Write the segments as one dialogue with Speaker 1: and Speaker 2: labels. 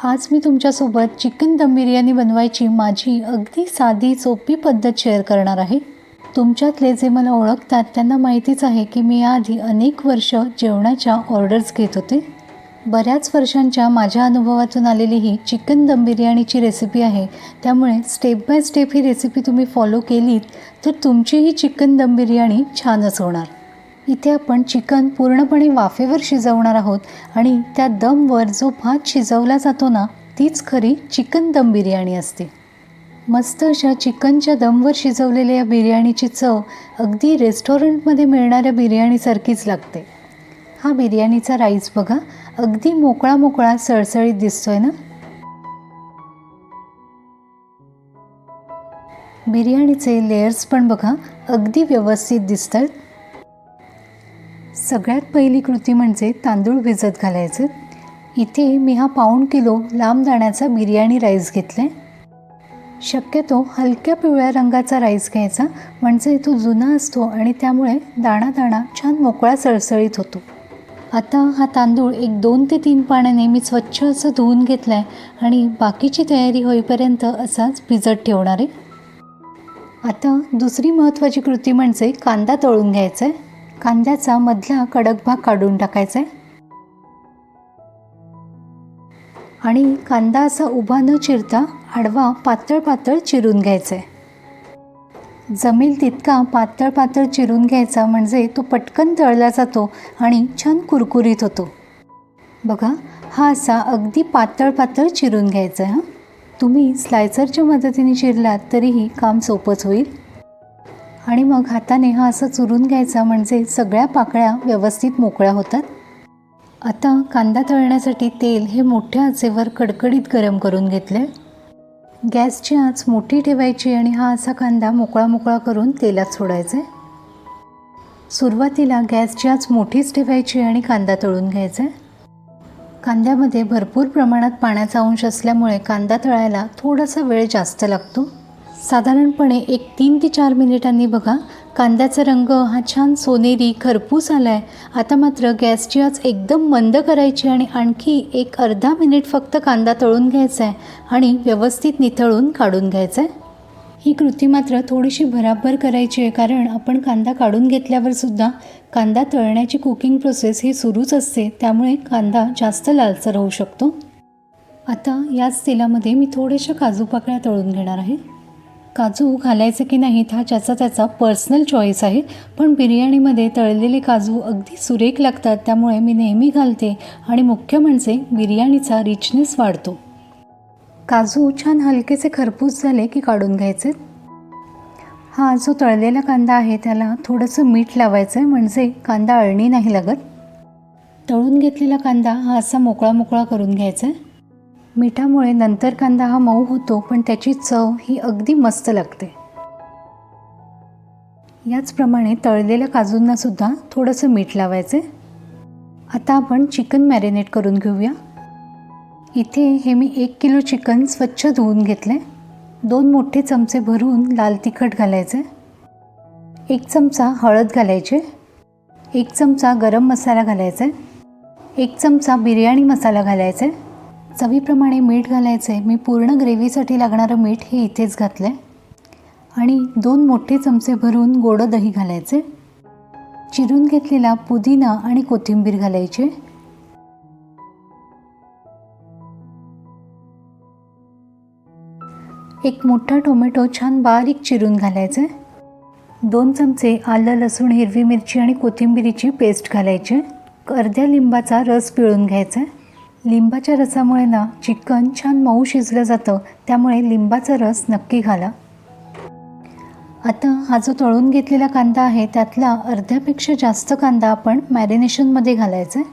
Speaker 1: आज मी तुमच्यासोबत चिकन दम बिर्याणी बनवायची माझी अगदी साधी सोपी पद्धत शेअर करणार आहे. तुमच्यातले जे मला ओळखतात त्यांना माहितीच आहे की मी याआधी अनेक वर्ष जेवणाच्या ऑर्डर्स घेत होते. बऱ्याच वर्षांच्या माझ्या अनुभवातून आलेली ही चिकन दम बिर्याणीची रेसिपी आहे. त्यामुळे step by step he recipe तुम्ही फॉलो केलीत तर तुमचीही चिकन दम बिर्याणी छानच होणार. इथे आपण चिकन पूर्णपणे वाफेवर शिजवणार आहोत आणि त्या दमवर जो भात शिजवला जातो ना, तीच खरी चिकन दम बिर्याणी असते. मस्त अशा चिकनच्या दमवर शिजवलेल्या या बिर्याणीची चव अगदी रेस्टॉरंटमध्ये मिळणाऱ्या बिर्याणीसारखीच लागते. हा बिर्याणीचा राईस बघा, अगदी मोकळा मोकळा सळसळीत दिसतोय ना. बिर्याणीचे लेयर्स पण बघा अगदी व्यवस्थित दिसतात. सगळ्यात पहिली कृती म्हणजे तांदूळ भिजत घालायचे. इथे मी हा पाऊण किलो लांब दाण्याचा बिर्याणी राईस घेतला आहे. शक्यतो हलक्या पिवळ्या रंगाचा राईस घ्यायचा, म्हणजे तो जुना असतो आणि त्यामुळे दाणा दाणा छान मोकळा सळसळीत होतो. आता हा तांदूळ एक 2 ते 3 पाण्याने मी स्वच्छ असं धुवून घेतला आहे आणि बाकीची तयारी होईपर्यंत असाच भिजत ठेवणार आहे. आता दुसरी महत्त्वाची कृती म्हणजे कांदा तळून घ्यायचा आहे. कांद्याचा मधला कडक भाग काढून टाकायचा आहे आणि कांदा असा उभा न चिरता आडवा पातळ पातळ चिरून घ्यायचा आहे. जमेल तितका पातळ पातळ चिरून घ्यायचा, म्हणजे तो पटकन तळला जातो आणि छान कुरकुरीत होतो. बघा, हा असा अगदी पातळ पातळ चिरून घ्यायचा आहे. तुम्ही स्लायसरच्या मदतीने चिरलात तरीही काम सोपंच होईल. आणि मग हाताने हा असं चुरून घ्यायचा, म्हणजे सगळ्या पाकळ्या व्यवस्थित मोकळ्या होतात. आता कांदा तळण्यासाठी तेल हे मोठ्या आचेवर कडकडीत गरम करून घेतले. गॅसची आच मोठी ठेवायची आणि हा असा कांदा मोकळा मोकळा करून तेलात सोडायचा. सुरुवातीला गॅसची आच मोठीच ठेवायची आणि कांदा तळून घ्यायचा. कांद्यामध्ये भरपूर प्रमाणात पाण्याचा अंश असल्यामुळे कांदा तळायला थोडासा वेळ जास्त लागतो. साधारणपणे एक 3 ते 4 मिनिटांनी बघा कांद्याचा रंग हा छान सोनेरी खरपूस आला आहे. आता मात्र गॅसची आच एकदम मंद करायची आणि आणखी एक अर्धा मिनिट फक्त कांदा तळून घ्यायचा आहे आणि व्यवस्थित निथळून काढून घ्यायचा आहे. ही कृती मात्र थोडीशी भराभर करायची आहे, कारण आपण कांदा काढून घेतल्यावर सुद्धा कांदा तळण्याची कुकिंग प्रोसेस ही सुरूच असते, त्यामुळे कांदा जास्त लालसर होऊ शकतो. आता याच तेलामध्ये मी थोड्याशा काजू पाकळ्या तळून घेणार आहे. काजू घालायचे की नाहीत हा त्याचा पर्सनल चॉईस आहे, पण बिर्याणीमध्ये तळलेले काजू अगदी सुरेख लागतात, त्यामुळे मी नेहमी घालते आणि मुख्य म्हणजे बिर्याणीचा रिचनेस वाढतो. काजू छान हलकेसे खरपूस झाले की काढून घ्यायचे. हा जो तळलेला कांदा आहे त्याला थोडंसं मीठ लावायचं आहे, म्हणजे कांदा अळणी नाही लागत. तळून घेतलेला कांदा हा असा मोकळा मोकळा करून घ्यायचा आहे. मिठामुळे नंतर कांदा हा मऊ होतो, पण त्याची चव ही अगदी मस्त लागते. याचप्रमाणे तळलेल्या काजूंना सुद्धा थोडंसं मीठ लावायचे. आता आपण चिकन मॅरिनेट करून घेऊया. इथे हे मी 1 किलो चिकन स्वच्छ धुवून घेतले. 2 मोठे चमचे भरून लाल तिखट घालायचे. 1 चमचा हळद घालायचे. 1 चमचा गरम मसाला घालायचा. 1 चमचा बिर्याणी मसाला घालायचा. चवीप्रमाणे मीठ घालायचे. मी पूर्ण ग्रेव्हीसाठी लागणारं मीठ हे इथेच घातलं आहे. आणि 2 मोठे चमचे भरून गोडं दही घालायचे. चिरून घेतलेला पुदिना आणि कोथिंबीर घालायचे. एक मोठा टोमॅटो छान बारीक चिरून घालायचे. 2 चमचे आलं, लसूण, हिरवी मिरची आणि कोथिंबिरीची पेस्ट घालायची. अर्ध्या लिंबाचा रस पिळून घ्यायचा. लिंबाच्या रसामुळे ना चिकन छान मऊ शिजलं जातं, त्यामुळे लिंबाचा रस नक्की घाला. आता हा जो तळून घेतलेला कांदा आहे त्यातला अर्ध्यापेक्षा जास्त कांदा आपण मॅरिनेशनमध्ये घालायचा आहे.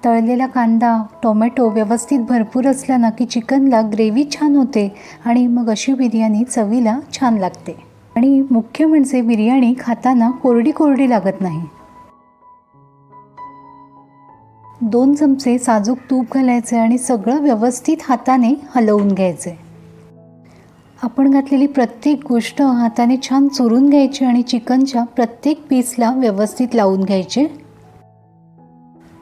Speaker 1: तळलेला कांदा, टोमॅटो व्यवस्थित भरपूर असला ना की चिकनला ग्रेव्ही छान होते आणि मग अशी बिर्याणी चवीला छान लागते. आणि मुख्य म्हणजे बिर्याणी खाताना कोरडी कोरडी लागत नाही. 2 चमचे साजूक तूप घालायचे आणि सगळं व्यवस्थित हाताने हलवून घ्यायचे. आपण घातलेली प्रत्येक गोष्ट हाताने छान चुरून घ्यायची आणि चिकनच्या प्रत्येक पीसला व्यवस्थित लावून घ्यायचे.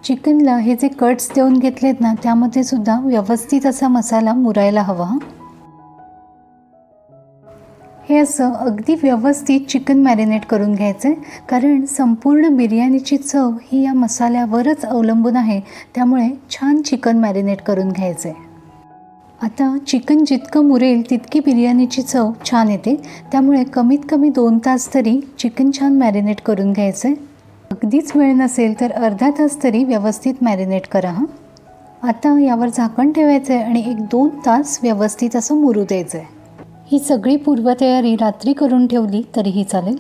Speaker 1: चिकनला हे जे कट्स देऊन घेतलेत ना, त्यामध्ये सुद्धा व्यवस्थित असा मसाला मुरायला हवा. हे असं अगदी व्यवस्थित चिकन मॅरिनेट करून घ्यायचं आहे, कारण संपूर्ण बिर्याणीची चव ही या मसाल्यावरच अवलंबून आहे. त्यामुळे छान चिकन मॅरिनेट करून घ्यायचं आहे. आता चिकन जितकं मुरेल तितकी बिर्याणीची चव छान येते. त्यामुळे कमीत कमी 2 तास तरी चिकन छान मॅरिनेट करून घ्यायचं आहे. अगदीच वेळ नसेल तर अर्धा तास तरी व्यवस्थित मॅरिनेट करा. आता यावर झाकण ठेवायचं आहे आणि 1-2 तास व्यवस्थित असं मुरू द्यायचं आहे. ही सगळी पूर्वतयारी रात्री करून ठेवली तरीही चालेल.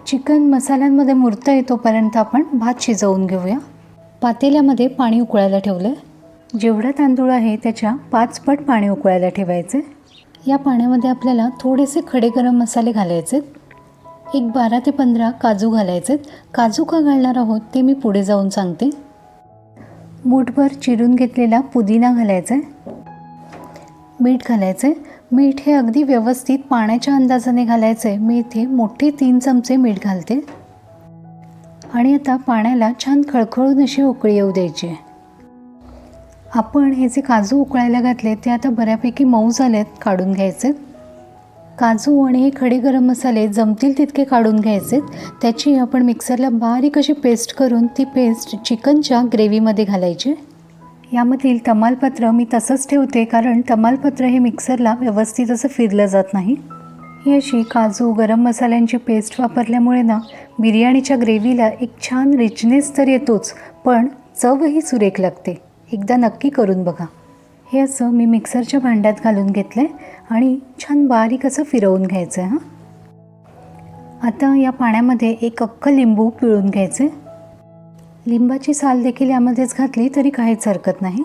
Speaker 1: चिकन मसाल्यांमध्ये मुरतं आहे तोपर्यंत आपण भात शिजवून घेऊया. पातेल्यामध्ये पाणी उकळायला ठेवलं आहे. जेवढा तांदूळ आहे त्याच्या 5 पट पाणी उकळायला ठेवायचे. या पाण्यामध्ये आपल्याला थोडेसे खडे गरम मसाले घालायचे. एक 12 ते 15 काजू घालायचे. काजू का घालणार आहोत ते मी पुढे जाऊन सांगते. मूठभर चिरून घेतलेला पुदिना घालायचा. मीठ घालायचे. मीठ हे अगदी व्यवस्थित पाण्याच्या अंदाजाने घालायचे. मी इथे मोठे 3 चमचे मीठ घालते. आणि आता पाण्याला छान खळखळून अशी उकळी येऊ द्यायची. आपण हे जे काजू उकळायला घातले ते आता बऱ्यापैकी मऊ झालेत, काढून घ्यायचे. काजू आणि हे खडे गरम मसाले जमतील तितके काढून घ्यायचे. त्याची आपण मिक्सरला बारीक अशी पेस्ट करून ती पेस्ट चिकनच्या ग्रेव्हीमध्ये घालायची. यामधील तमालपत्र मी तसंच ठेवते, कारण तमालपत्र हे मिक्सरला व्यवस्थित असं फिरलं जात नाही. ही अशी काजू गरम मसाल्यांची पेस्ट वापरल्यामुळे ना बिर्याणीच्या ग्रेव्हीला एक छान रिचनेस तर येतोच, पण चवही सुरेख लागते. एकदा नक्की करून बघा. हे असं मी मिक्सरच्या भांड्यात घालून घेतलं आहे आणि छान बारीक असं फिरवून घ्यायचं आहे. आता या पाण्यामध्ये 1 अख्खं लिंबू पिळून घ्यायचे. लिंबाची साल देखील यामध्येच घातली तरी काहीच हरकत नाही.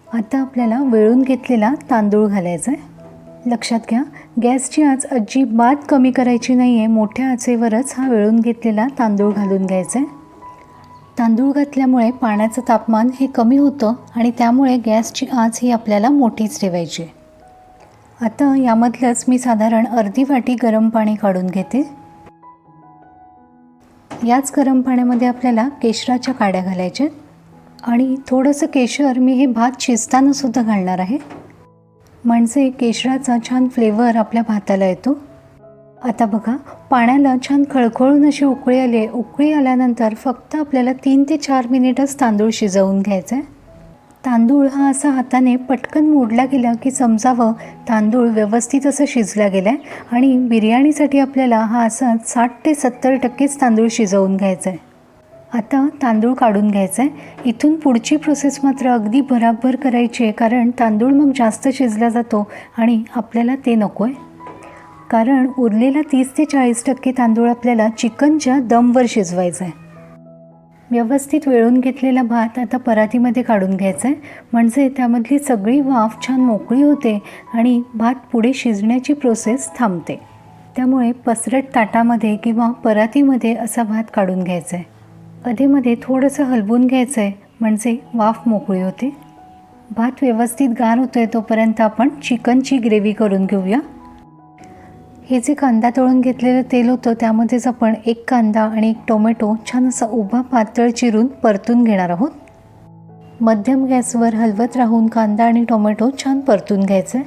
Speaker 1: आता आपल्याला वेळून घेतलेला तांदूळ घालायचा आहे. लक्षात घ्या, गॅसची आच अजिबात कमी करायची नाही आहे. मोठ्या आचेवरच हा वेळून घेतलेला तांदूळ घालून घ्यायचा आहे. तांदूळ घातल्यामुळे पाण्याचं तापमान हे कमी होतं आणि त्यामुळे गॅसची आच ही आपल्याला मोठीच ठेवायची. आता यामधलंच मी साधारण अर्धी वाटी गरम पाणी काढून घेते. याच गरम पाण्यामध्ये आपल्याला केशराच्या काड्या घालायच्या आणि थोडंसं केशर मी हे भात शिजताना सुद्धा घालणार आहे, म्हणजे केशराचा छान फ्लेवर आपल्या भाताला येतो. आता बघा, पाण्याला छान खळखळून अशी उकळी आली. उकळी आल्यानंतर फक्त आपल्याला 3 ते 4 मिनिटच तांदूळ शिजवून घ्यायचा आहे. तांदूळ हा असा हाताने पटकन मोडला गेला की समजावं तांदूळ व्यवस्थित असं शिजला गेला आहे. आणि बिर्याणीसाठी आपल्याला हा असा 60 ते 70% तांदूळ शिजवून घ्यायचा आहे. आता तांदूळ काढून घ्यायचा आहे. इथून पुढची प्रोसेस मात्र अगदी भराभर करायची आहे, कारण तांदूळ मग जास्त शिजला जातो आणि आपल्याला ते नको आहे. कारण उरलेला 30 ते 40% तांदूळ आपल्याला चिकनच्या दमवर शिजवायचा आहे. व्यवस्थित वेळून घेतलेला भात आता परातीमध्ये काढून घ्यायचा आहे, म्हणजे त्यामधली सगळी वाफ छान मोकळी होते आणि भात पुढे शिजण्याची प्रोसेस थांबते. त्यामुळे पसरट ताटामध्ये किंवा परातीमध्ये असा भात काढून घ्यायचा आहे. अधेमध्ये थोडंसं हलवून घ्यायचं आहे, म्हणजे वाफ मोकळी होते. भात व्यवस्थित गार होतो आहे तोपर्यंत आपण चिकनची ग्रेव्ही करून घेऊया. हे जे कांदा तळून घेतलेलं तेल होतं त्यामध्येच आपण 1 कांदा आणि 1 टोमॅटो छान असा उभा पातळ चिरून परतून घेणार आहोत. मध्यम गॅसवर हलवत राहून कांदा आणि टोमॅटो छान परतून घ्यायचं आहे.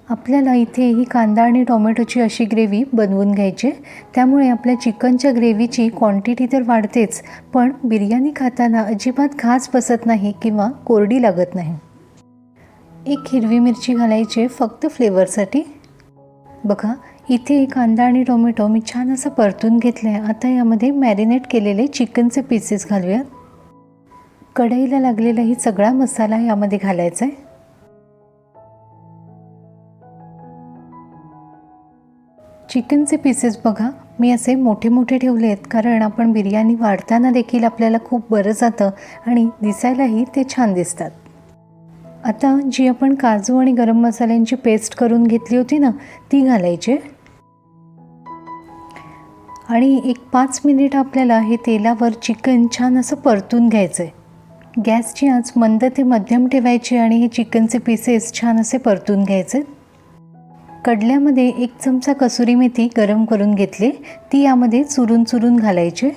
Speaker 1: आपल्याला इथे ही कांदा आणि टोमॅटोची अशी ग्रेव्ही बनवून घ्यायची आहे. त्यामुळे आपल्या चिकनच्या ग्रेव्हीची क्वांटिटी तर वाढतेच, पण बिर्याणी खाताना अजिबात घास बसत नाही किंवा कोरडी लागत नाही. 1 हिरवी मिरची घालायची फक्त फ्लेवरसाठी. बघा, इथे कांदा आणि टोमॅटो मी छान असं परतून घेतलं आहे. आता यामध्ये मॅरिनेट केलेले चिकनचे पीसेस घालूयात. कढईला लागलेला ही सगळा मसाला यामध्ये घालायचा आहे. चिकनचे पीसेस बघा, मी असे मोठे मोठे ठेवले आहेत, कारण आपण बिर्याणी वाढताना देखील आपल्याला खूप बरं जातं आणि दिसायलाही ते छान दिसतात. आता जी आपण काजू आणि गरम मसाल्यांची पेस्ट करून घेतली होती ना, ती घालायची आणि 1-5 मिनिट आपल्याला हे तेलावर चिकन छान असं परतून घ्यायचं आहे. गॅसची आच मंद ते मध्यम ठेवायची आणि हे चिकनचे पीसेस छान असे परतून घ्यायचे. कडल्यामध्ये 1 चमचा कसुरी मेथी गरम करून घेतली, ती यामध्ये चुरून चुरून घालायची.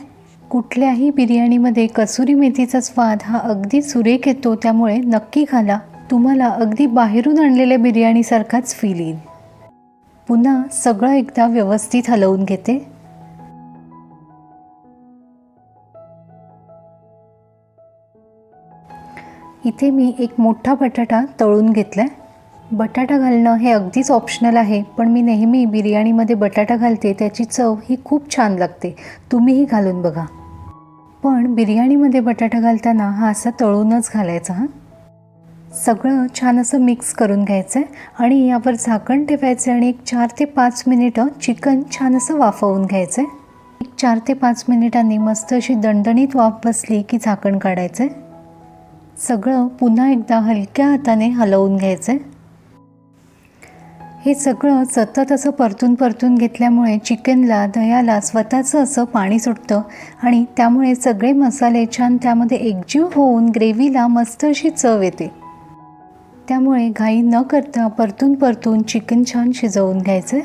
Speaker 1: कुठल्याही बिर्याणीमध्ये कसुरी मेथीचा स्वाद हा अगदी सुरेख येतो, त्यामुळे नक्की घाला. तुम्हाला अगदी बाहेरून आणलेल्या बिर्याणीसारखाच फील येईल. पुन्हा सगळं एकदा व्यवस्थित हलवून घेते. इथे मी एक मोठा बटाटा तळून घेतला आहे. बटाटा घालणं हे अगदीच ऑप्शनल आहे, पण मी नेहमी बिर्याणीमध्ये बटाटा घालते. त्याची चव ही खूप छान लागते. तुम्हीही घालून बघा. पण बिर्याणीमध्ये बटाटा घालताना हा असा तळूनच घालायचा. सगळं छान असं मिक्स करून घ्यायचं आहे आणि यावर झाकण ठेवायचं आणि एक 4 ते 5 मिनिटं चिकन छान असं वाफवून घ्यायचं आहे. 4 ते 5 मिनिटांनी मस्त अशी दणदणीत वाफ बसली की झाकण काढायचं आहे. सगळं पुन्हा एकदा हलक्या हाताने हलवून घ्यायचं आहे. हे सगळं सतत असं परतून घेतल्यामुळे चिकनला, दह्याला स्वतःचं असं पाणी सुटतं आणि त्यामुळे सगळे मसाले छान त्यामध्ये एकजीव होऊन ग्रेव्हीला मस्त अशी चव येते. त्यामुळे घाई न करता परतून चिकन छान शिजवून घ्यायचं.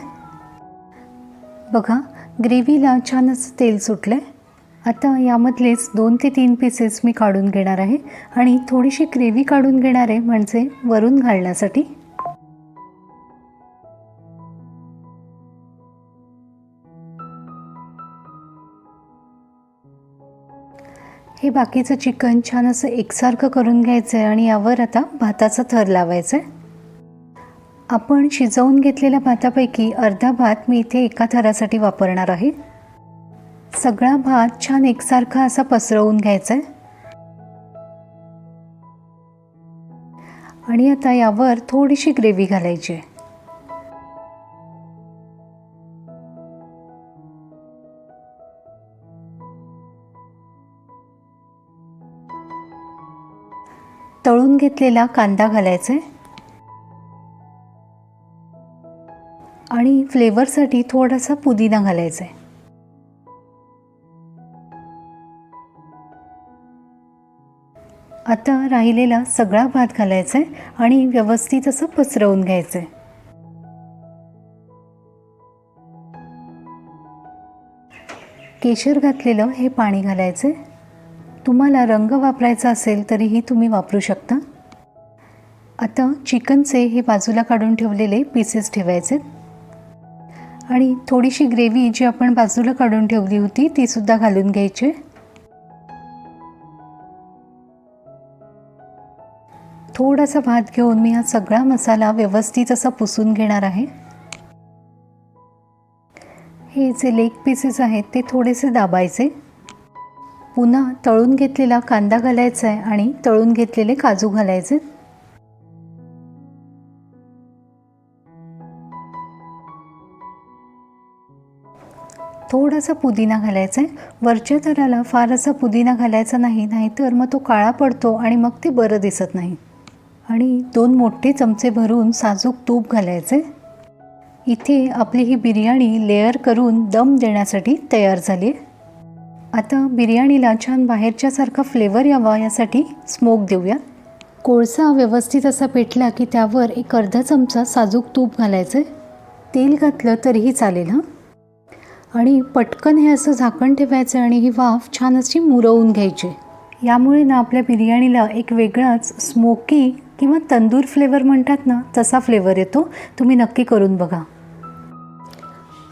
Speaker 1: बघा, ग्रेव्हीला छान असं तेल सुटलं आहे. आता यामधलेच 2 ते 3 पीसेस मी काढून घेणार आहे आणि थोडीशी ग्रेव्ही काढून घेणार आहे, म्हणजे वरून घालण्यासाठी. हे बाकीचं चिकन छान असं एकसारखं करून घ्यायचं आहे आणि यावर आता भाताचा थर लावायचा आहे. आपण शिजवून घेतलेल्या भातापैकी अर्धा भात मी इथे एका थरासाठी वापरणार आहे. सगळा भात छान एकसारखा असा पसरवून घ्यायचा आहे आणि आता यावर थोडीशी ग्रेव्ही घालायची आहे. तळून घेतलेला कांदा घालायचा आहे आणि फ्लेवरसाठी थोडासा पुदिना घालायचा आहे. आता राहिलेला सगळा भात घालायचा आहे आणि व्यवस्थित असं पसरवून घ्यायचं आहे. केशर घातलेलं हे पाणी घालायचं आहे. तुम्हाला रंग वापरायचा असेल तरीही तुम्ही वापरू शकता. आता चिकनचे हे बाजूला काढून ठेवलेले पीसेस ठेवायचे आणि थोडीशी ग्रेव्ही जी आपण बाजूला काढून ठेवली होती ती सुद्धा घालून घ्यायची. थोडासा भात घेऊन मी हा सगळा मसाला व्यवस्थित असा पुसून घेणार आहे. हे जे लेग पीसेस आहेत ते थोडेसे दाबायचे. पुन्हा तळून घेतलेला कांदा घालायचा आहे आणि तळून घेतलेले काजू घालायचे. थोडासा पुदिना घालायचा आहे. वरच्या थराला फार असा पुदिना घालायचा नाही, नाहीतर मग तो काळा पडतो आणि मग ते बरं दिसत नाही. आणि 2 मोठे चमचे भरून साजूक तूप घालायचे. इथे आपली ही बिर्याणी लेअर करून दम देण्यासाठी तयार झाली आहे. आता बिर्याणीला छान बाहेरच्यासारखा फ्लेवर यावा यासाठी स्मोक देऊया. कोळसा व्यवस्थित असा पेटला की त्यावर एक अर्धा चमचा साजूक तूप घालायचं. तेल घातलं तरीही चालेल आणि पटकन हे असं झाकण ठेवायचं आणि ही वाफ छान अशी मुरवून घ्यायची. यामुळे ना आपल्या बिर्याणीला एक वेगळाच स्मोकी किंवा तंदूर फ्लेवर म्हणतात ना, तसा फ्लेवर येतो. तुम्ही नक्की करून बघा.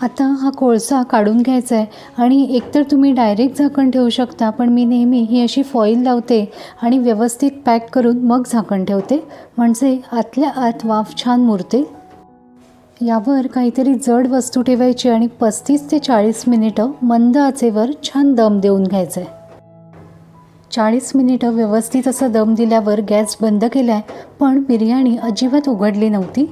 Speaker 1: आता हा कोळसा काढून घ्यायचा आहे आणि एकतर तुम्ही डायरेक्ट झाकण ठेवू शकता, पण मी नेहमी ही अशी फॉईल लावते आणि व्यवस्थित पॅक करून मग झाकण ठेवते, म्हणजे आतल्या आत वाफ छान मुरते. यावर काहीतरी जड वस्तू ठेवायची आणि 35 ते 40 मिनिटं मंद आचेवर छान दम देऊन घ्यायचं आहे. 40 मिनिटं व्यवस्थित असं दम दिल्यावर गॅस बंद केला आहे, पण बिर्याणी अजिबात उघडली नव्हती.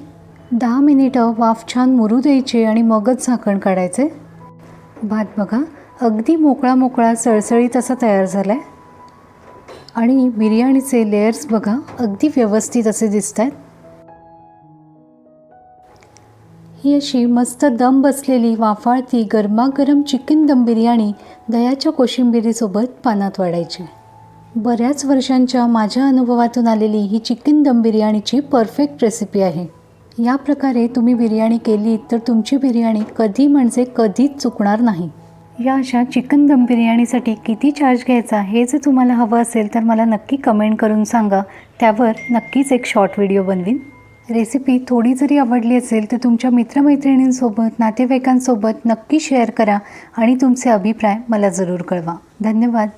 Speaker 1: 10 मिनिटं वाफ छान मुरू द्यायची आणि मगच झाकण काढायचे. भात बघा अगदी मोकळा सळसळीत असा तयार झाला आहे आणि बिर्याणीचे लेयर्स बघा अगदी व्यवस्थित असे दिसत आहेत. ही अशी मस्त दम बसलेली वाफाळती गरमागरम चिकन दम बिर्याणी दह्याच्या कोशिंबिरीसोबत पानात वाढायची. बऱ्याच वर्षांच्या माझ्या अनुभवातून आलेली ही चिकन दम बिर्याणीची परफेक्ट रेसिपी आहे. या प्रकारे तुम्ही बिर्याणी केली तर तुमची बिर्याणी कधी म्हणजे कधीच चुकणार नाही. या अशा चिकन दम बिर्याणीसाठी किती चार्ज घ्यायचा हे जर तुम्हाला हवं असेल तर मला नक्की कमेंट करून सांगा. त्यावर नक्कीच एक शॉर्ट व्हिडिओ बनवीन. रेसिपी थोडी जरी आवडली असेल तर तुमच्या मित्रमैत्रिणींसोबत, नातेवाईकांसोबत नक्की शेअर करा आणि तुमचे अभिप्राय मला जरूर कळवा. धन्यवाद.